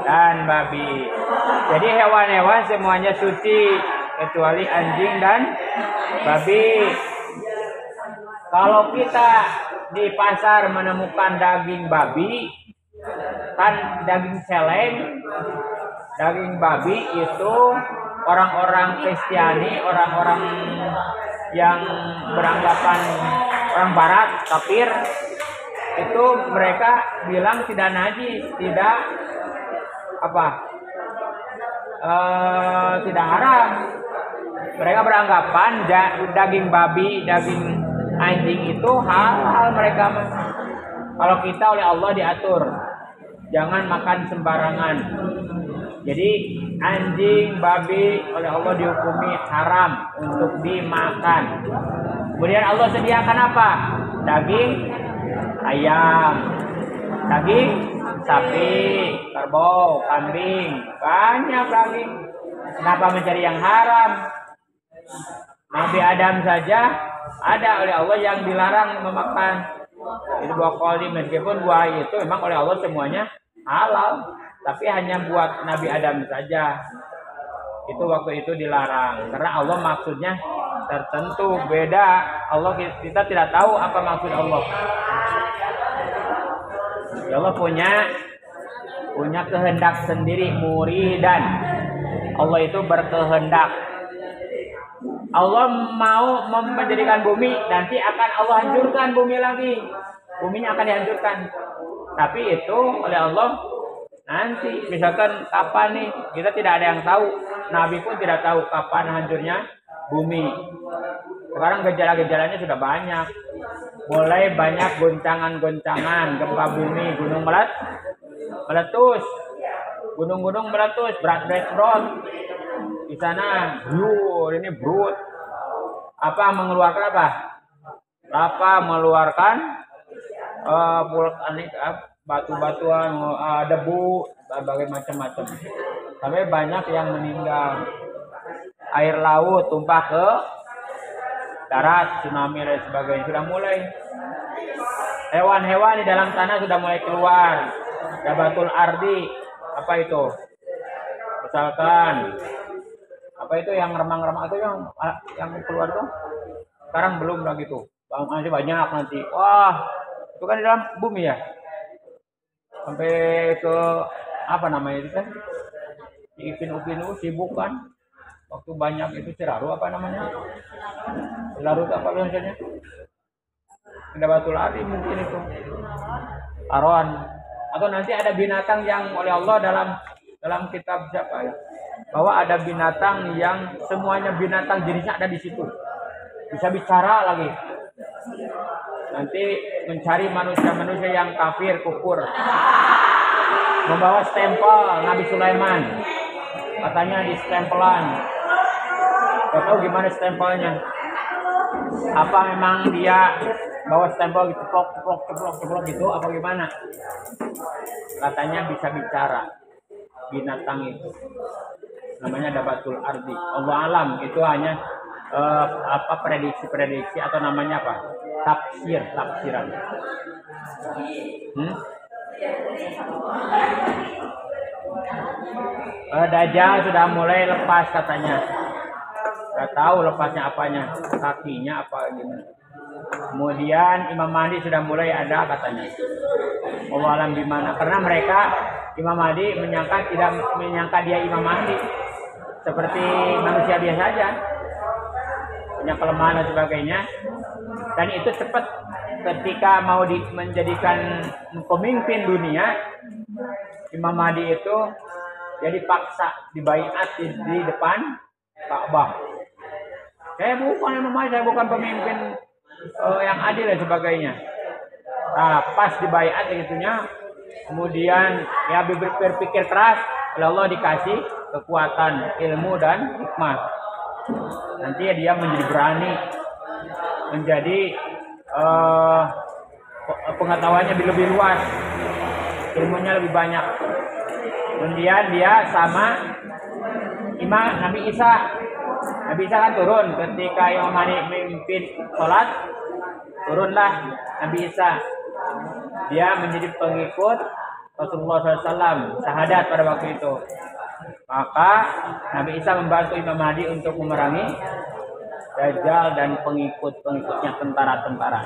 dan babi. Jadi hewan-hewan semuanya suci kecuali anjing dan babi. Kalau kita di pasar menemukan daging babi, kan daging celeng, daging babi itu orang-orang Kristiani, orang-orang yang beranggapan orang Barat, kafir, itu mereka bilang tidak najis, tidak apa, tidak haram. Mereka beranggapan daging babi, daging anjing itu halal mereka. Kalau kita oleh Allah diatur, jangan makan sembarangan. Jadi anjing, babi oleh Allah dihukumi haram untuk dimakan. Kemudian Allah sediakan apa? Daging ayam, daging sapi, kerbau, kambing, banyak daging. Kenapa mencari yang haram? Nabi Adam saja ada oleh Allah yang dilarang memakan. Itu buah koli, meskipun buah itu memang oleh Allah semuanya halal, tapi hanya buat Nabi Adam saja. Itu waktu itu dilarang karena Allah maksudnya tertentu, beda. Allah, kita tidak tahu apa maksud Allah. Allah punya kehendak sendiri, muridan. Allah itu berkehendak. Allah mau menjadikan bumi, nanti akan Allah hancurkan bumi lagi. Buminya akan dihancurkan. Tapi itu oleh Allah nanti, misalkan kapan nih, kita tidak ada yang tahu. Nabi pun tidak tahu kapan hancurnya bumi. Sekarang gejala-gejalanya sudah banyak. Mulai banyak goncangan-goncangan, gempa bumi, gunung meletus. Gunung-gunung meletus, berat. Di sana, ini brut. Apa mengeluarkan apa? Lava mengeluarkan vulkanik, batu-batuan, debu, berbagai macam-macam. Sampai banyak yang meninggal. Air laut tumpah ke darat, tsunami dan sebagainya sudah mulai. Hewan-hewan di dalam tanah sudah mulai keluar. Dabatul ardi, apa itu? Misalkan apa itu yang remang-remang itu yang keluar tuh? Sekarang belum lagi tuh. Masih banyak nanti. Wah, itu kan di dalam bumi ya. Sampai ke apa namanya itu kan? Di Upin sibuk kan? Waktu banyak itu Ciraru apa namanya? Ciraru itu apa biasanya? Ada batu lari mungkin itu. Aron. Atau nanti ada binatang yang oleh Allah dalam kitab siapa ya? Bahwa ada binatang yang semuanya binatang jenisnya ada di situ. Bisa bicara lagi. Nanti mencari manusia-manusia yang kafir, kufur. Membawa stempel Nabi Sulaiman. Katanya di stempelan. Gak tahu gimana stempelnya. Apa memang dia bawa stempel gitu, ceplok gitu, apa gimana? Katanya bisa bicara binatang itu. Namanya Dabatul Ardi. Allah alam, itu hanya prediksi atau namanya apa? Tafsiran. Dajjal sudah mulai lepas katanya. Gak tahu lepasnya apanya, kakinya apa gimana. Kemudian Imam Mahdi sudah mulai ada katanya. Allah alam di mana? Karena mereka Imam Mahdi tidak menyangka dia Imam Mahdi, seperti manusia biasa saja, punya kelemahan dan sebagainya. Dan itu cepat ketika mau menjadikan pemimpin dunia, Imam Mahdi itu jadi paksa dibaiat di depan Ka'bah. Saya bukan Imam Mahdi, saya bukan pemimpin yang adil dan sebagainya. Nah, pas dibaiat gitunya, kemudian ya berpikir keras, oleh Allah dikasih kekuatan, ilmu dan hikmah. Nanti dia menjadi berani, menjadi pengetahuannya lebih luas, ilmunya lebih banyak. Kemudian dia sama Imam Nabi Isa. Nabi Isa kan turun ketika Imam Mahdi memimpin sholat, turunlah Nabi Isa. Dia menjadi pengikut Rasulullah SAW, syahadat pada waktu itu. Maka Nabi Isa membantu Imam Mahdi untuk memerangi Dajjal dan pengikut-pengikutnya, tentara-tentara.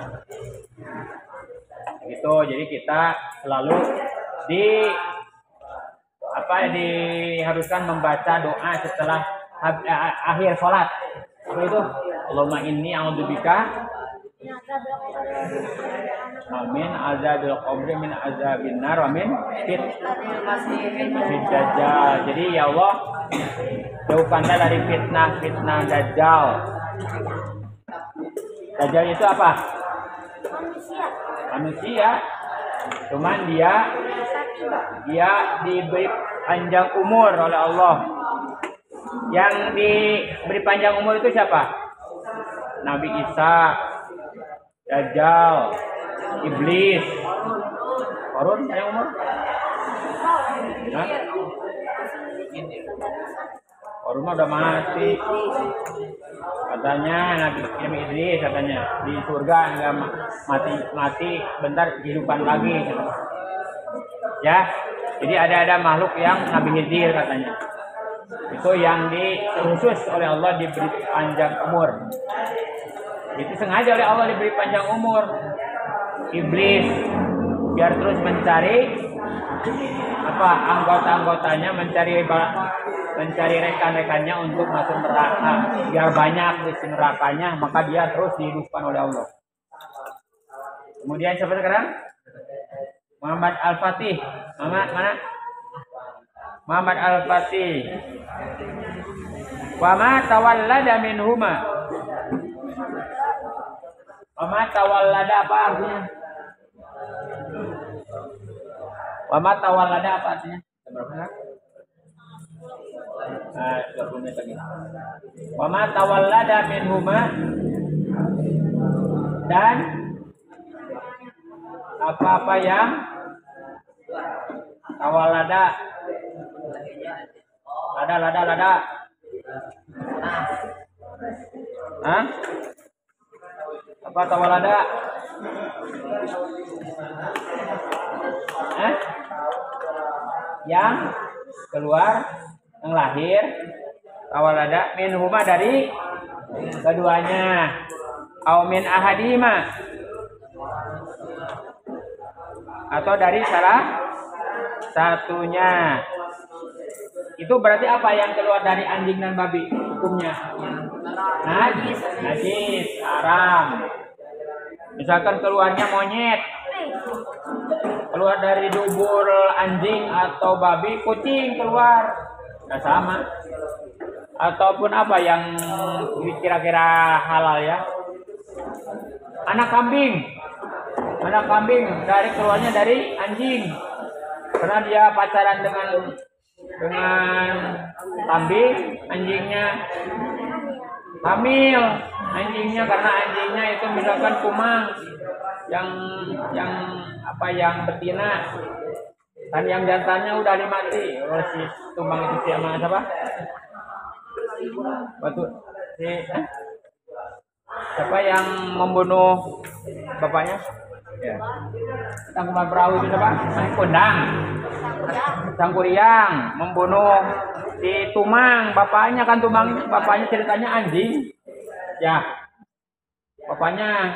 Gitu. Jadi kita selalu diharuskan membaca doa setelah akhir sholat. Apa itu? Allahumma inni a'udzubika min azabil qabri, min azabin nar, wa min fitnatil dajjal. Jadi ya Allah, jauhkanlah dari fitnah dajjal. Dajjal itu apa? Manusia. Cuman dia diberi panjang umur oleh Allah. Yang diberi panjang umur itu siapa? Nabi Isa, Dajjal, Iblis. Korun panjang umur? Hah? Korun udah mati. Katanya Nabi Idris katanya di surga nggak mati bentar kehidupan lagi. Ya, jadi ada makhluk yang Nabi Khidir katanya. Itu yang khusus oleh Allah diberi panjang umur. Itu sengaja oleh Allah diberi panjang umur. Iblis biar terus mencari anggota-anggotanya, mencari rekan-rekannya untuk masuk neraka. Biar banyak di nerakanya, maka dia terus dihidupkan oleh Allah. Kemudian siapa sekarang? Muhammad Al-Fatih. Mana? Muhammad Al-Fatih. Wa ma tawallada minhuma. Wa ma tawallada apa artinya? Wa ma tawallada apa artinya? Berapa? 20 menit lagi. Wa ma tawallada minhuma, dan apa-apa yang tawallada lada. Hah? Apa tawallada? Yang keluar, yang lahir, tawallada minhuma dari keduanya, au min ahadima, atau dari salah satunya. Itu berarti apa yang keluar dari anjing dan babi hukumnya? Najis, haram. Misalkan keluarnya monyet, keluar dari dubur anjing atau babi, kucing keluar, nah sama. Ataupun apa yang kira-kira halal ya? Anak kambing dari keluarnya dari anjing, karena dia pacaran dengan kambing, anjingnya hamil, anjingnya karena anjingnya itu misalkan kumang, yang betina, kan yang jantannya udah dimati. Si tumbang itu siapa? Siapa yang membunuh bapaknya? Ya. Tangkuban perahu itu siapa? Kondang. Sangkuriang membunuh si Tumang, bapaknya kan bapaknya ceritanya anjing. Ya. Bapaknya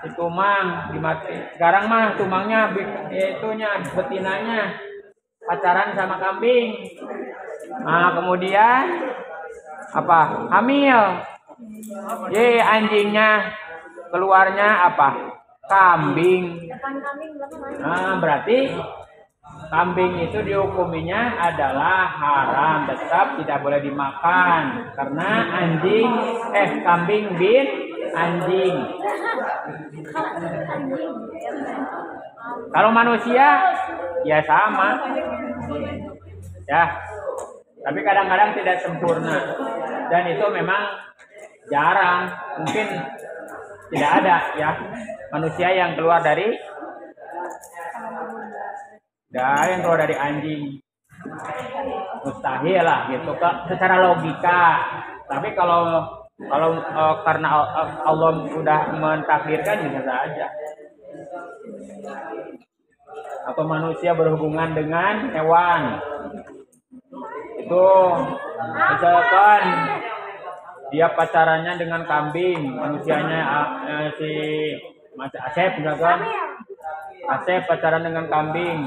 si Tumang dimati. Sekarang mah Tumangnya betinanya pacaran sama kambing. Nah, kemudian apa? Hamil. Anjingnya keluarnya apa? Kambing. Nah, berarti kambing itu dihukuminya adalah haram, tetap tidak boleh dimakan karena kambing bin anjing. Kalau manusia ya sama. Ya. Tapi kadang-kadang tidak sempurna. Dan itu memang jarang, mungkin tidak ada ya manusia yang keluar dari anjing, mustahil lah gitu secara logika. Tapi kalau karena Allah sudah mentakdirkan bisa saja. Atau manusia berhubungan dengan hewan, itu misalkan dia pacarannya dengan kambing, manusianya si Mas Asep misalkan, Asep pacaran dengan kambing,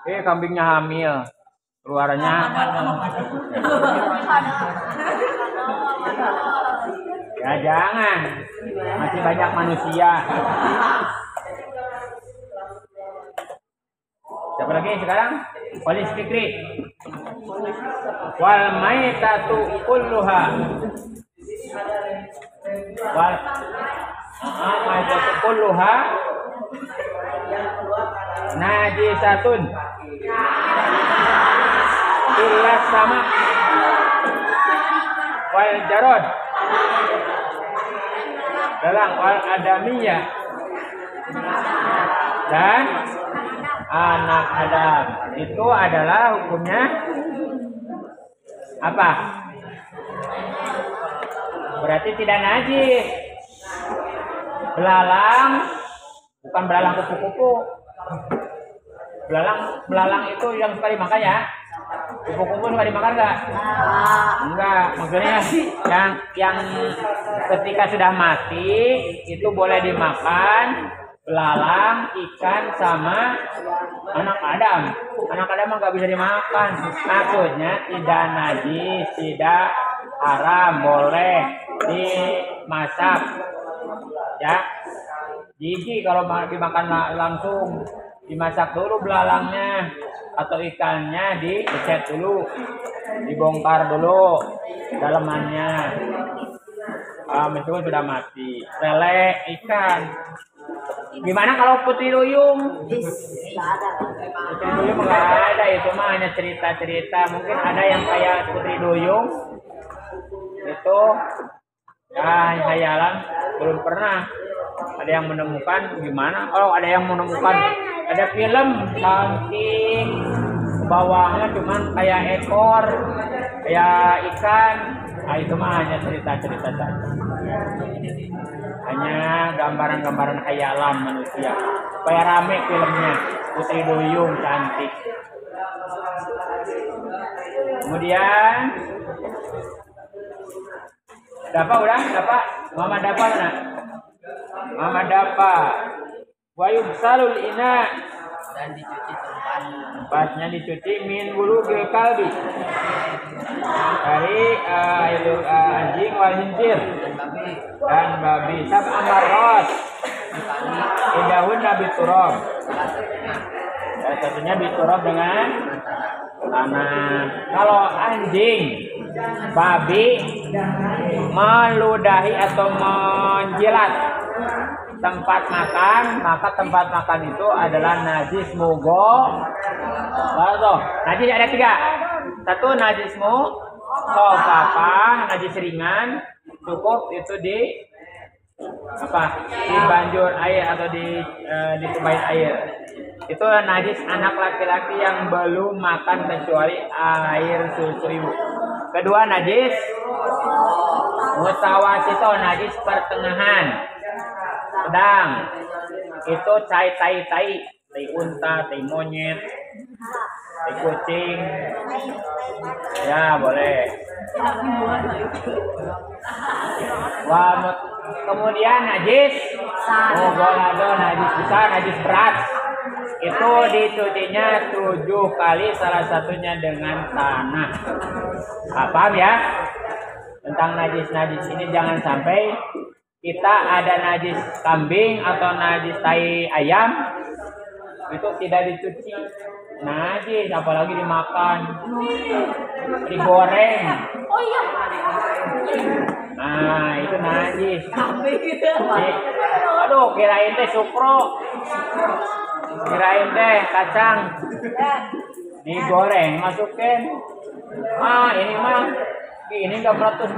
kambingnya hamil, keluarnya ya jangan, masih banyak manusia. Siapa lagi sekarang? Polis Fikri. Wal maitatu kulluha. Maitatu kulluha najisatun illa sama wal jarod dalam wal adamiyah dan anak Adam. Itu adalah hukumnya Apa? Berarti tidak najis. Belalang bukan belalang kupu-kupu. Belalang itu yang suka dimakan ya. Kupu-kupu suka dimakan enggak? Enggak. Maksudnya yang ketika sudah mati itu boleh dimakan. Belalang, ikan, sama anak Adam. Anak Adam nggak bisa dimakan. Maksudnya tidak najis, tidak haram, boleh dimasak. Ya, jijik kalau dimakan langsung. Dimasak dulu belalangnya atau ikannya, dicet dulu, dibongkar dulu dalamannya. Meskipun sudah mati. Lele, ikan. Gimana kalau putri duyung? Putri duyung nggak ada, itu mah hanya cerita-cerita. Mungkin ada yang kayak putri duyung itu ya khayalan, belum pernah ada yang menemukan. Gimana kalau ada yang menemukan, ada film saking bawahnya cuman kayak ekor, kayak ikan. Itu mah hanya cerita-cerita saja. Hanya gambaran-gambaran khayalan manusia. Supaya rame filmnya. Putri duyung cantik. Kemudian udah? Mama dapat mana? Mama dapat. Wa yubsalul ina, dan dicuci tempatnya dicuci min bulugil kalbi, dari anjing wal hincir dan babi. Sab amarot idahun nabi turab, salah satunya biturab dengan tanah. Kalau anjing, babi meludahi atau menjilat tempat makan, maka tempat makan itu adalah najis mugo. Najis ada 3. 1 najis khafafah, najis ringan, cukup itu di banjur air atau ditubahin air. Itu najis anak laki-laki yang belum makan kecuali air susu ibu. Kedua najis mutawasito, najis pertengahan, sedang. Itu tai unta, tai monyet, tai kucing, ya boleh. Kemudian najis mughalladho, najis besar, najis berat. Itu dicucinya 7 kali, salah satunya dengan tanah. Paham ya? Tentang najis-najis ini jangan sampai kita ada najis kambing atau najis tai ayam itu tidak dicuci. Najis, apalagi dimakan, digoreng. Nah, itu najis. Aduh, kirain teh sukro, kirain teh kacang, digoreng, masukin. Ini mah, ini nggak meletus.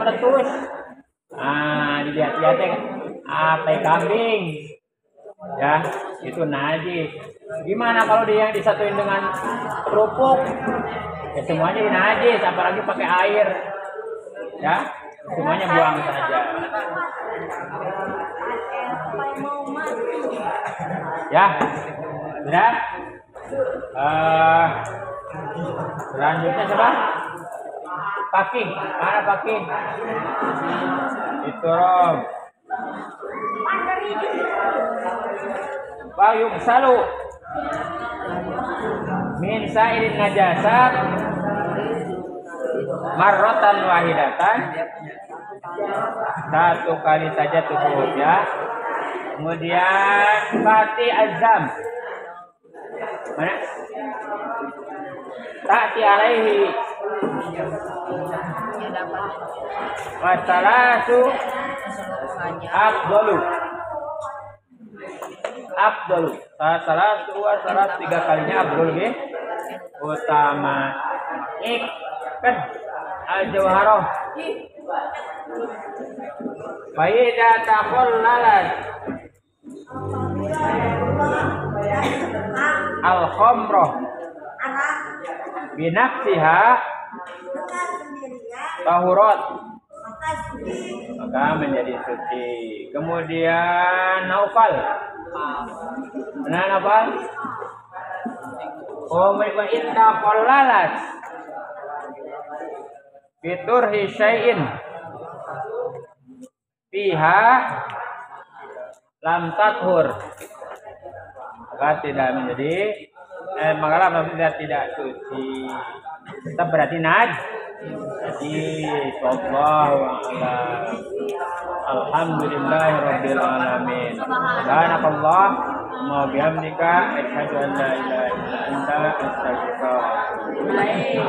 Dilihat-lihat tai kambing, ya itu najis. Gimana kalau dia yang disatuin dengan kerupuk? Ya semuanya najis, apalagi pakai air, ya semuanya buang saja. Ya, sudah. Selanjutnya siapa? Paki, mana paki? Itu Rom. Wa yubsalu min sa'irin najasat marratan wahidatan, 1 kali saja cukup ya. Kemudian Fati azam, mana? Ta'ti alaihi wassalatu afdalu. Salatu wa salat 3 kalinya afdal nggih. Utama. Ikad al-jawharah. Faida takhallalat al-khamrah binafsiha tahurat, maka menjadi suci. Kemudian naufal. Benar naufal? Oh, wa inna qallalat fiturhi syai'in fiha lam tathur, maka tidak menjadi maka maksudnya tidak suci, tetap berarti najis. Wallahu a'lam. Alhamdulillahirabbil alamin. Subhanakallah wa bihamdika asyhadu an la ilaha illa anta astaghfiruka wa atubu ilaik.